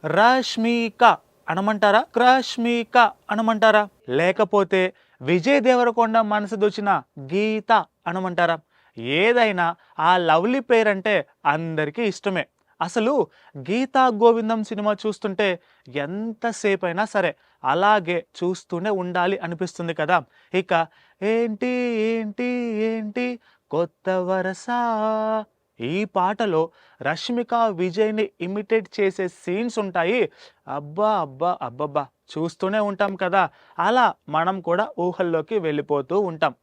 రష్మిక అనమంటారా, క్రష్మిక అనమంటారా, లేకపోతే విజయ్ దేవరకొండ మనసు దోచిన గీత అనమంటారా? ఏదైనా ఆ లవ్లీ పేరంటే అందరికీ ఇష్టమే. అసలు గీతా గోవిందం సినిమా చూస్తుంటే ఎంతసేపు అయినా సరే అలాగే చూస్తూనే ఉండాలి అనిపిస్తుంది కదా. ఇక ఏంటి ఏంటి ఏంటి కొత్త వరస, ఈ పాటలో రష్మిక విజయ్ని ఇమిటేట్ చేసే సీన్స్ ఉంటాయి. అబ్బా అబ్బా అబ్బబ్బా, చూస్తూనే ఉంటాం కదా. అలా మనం కూడా ఊహల్లోకి వెళ్ళిపోతూ ఉంటాం.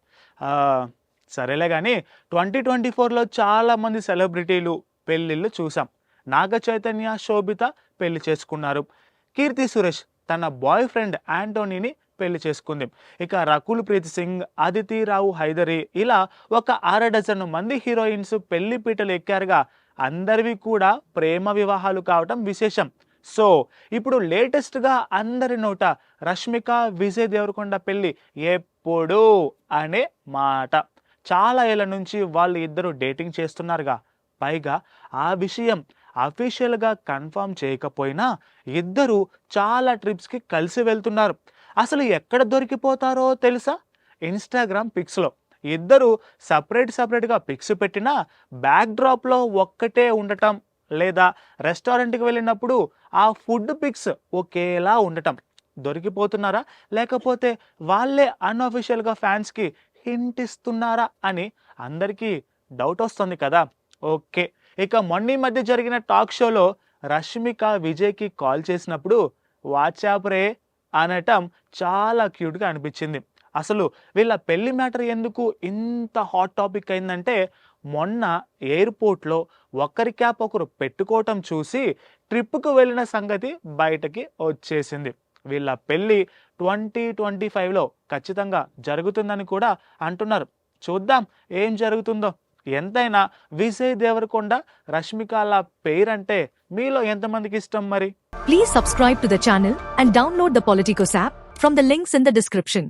ఆ, సరేలే కానీ 2024లో చాలామంది సెలబ్రిటీలు పెళ్ళిళ్ళు చూసాం. నాగ చైతన్య, శోభిత పెళ్లి చేసుకున్నారు. కీర్తి సురేష్ తన బాయ్ ఫ్రెండ్ యాంటోనీని పెళ్లి చేసుకుంది. ఇక రకుల్ ప్రీత్ సింగ్, అదితి రావు హైదరి, ఇలా ఒక 6 డజన్ మంది హీరోయిన్స్ పెళ్లి పీటలు ఎక్కారుగా. అందరివి కూడా ప్రేమ వివాహాలు కావటం విశేషం. సో ఇప్పుడు లేటెస్ట్గా అందరి నోట రష్మిక విజయ్ దేవరకొండ పెళ్లి ఎప్పుడు అనే మాట. చాలా ఏళ్ల నుంచి వాళ్ళు ఇద్దరు డేటింగ్ చేస్తున్నారుగా. పైగా ఆ విషయం అఫీషియల్గా కన్ఫర్మ్ చేయకపోయినా ఇద్దరు చాలా ట్రిప్స్కి కలిసి వెళ్తున్నారు. అసలు ఎక్కడ దొరికిపోతారో తెలుసా? ఇన్స్టాగ్రామ్ పిక్స్లో ఇద్దరు సపరేట్గా పిక్స్ పెట్టినా బ్యాక్ డ్రాప్లో ఒక్కటే ఉండటం, లేదా రెస్టారెంట్కి వెళ్ళినప్పుడు ఆ ఫుడ్ పిక్స్ ఒకేలా ఉండటం. దొరికిపోతున్నారా, లేకపోతే వాళ్ళే అన్అఫీషియల్గా ఫ్యాన్స్కి హింట్ ఇస్తున్నారా అని అందరికీ డౌట్ వస్తుంది కదా. ఓకే, ఇక మొన్న ఈ మధ్య జరిగిన టాక్ షోలో రష్మిక విజయ్కి కాల్ చేసినప్పుడు వాట్సాప్ రే అనటం చాలా క్యూట్గా అనిపించింది. అసలు వీళ్ళ పెళ్లి మ్యాటర్ ఎందుకు ఇంత హాట్ టాపిక్ అయిందంటే, మొన్న ఎయిర్పోర్ట్లో ఒకరి క్యాప్ ఒకరు పెట్టుకోవటం చూసి ట్రిప్కు వెళ్ళిన సంగతి బయటకి వచ్చేసింది. వీళ్ళ పెళ్ళి 2025లో ఖచ్చితంగా జరుగుతుందని కూడా అంటున్నారు. చూద్దాం ఏం జరుగుతుందో. ఎంతైనా విజయ్ దేవరకొండ రష్మికల పేరంటే మీలో ఎంతమందికి ఇష్టం మరి? Please subscribe to the channel and download the Politicos app from the links in the description.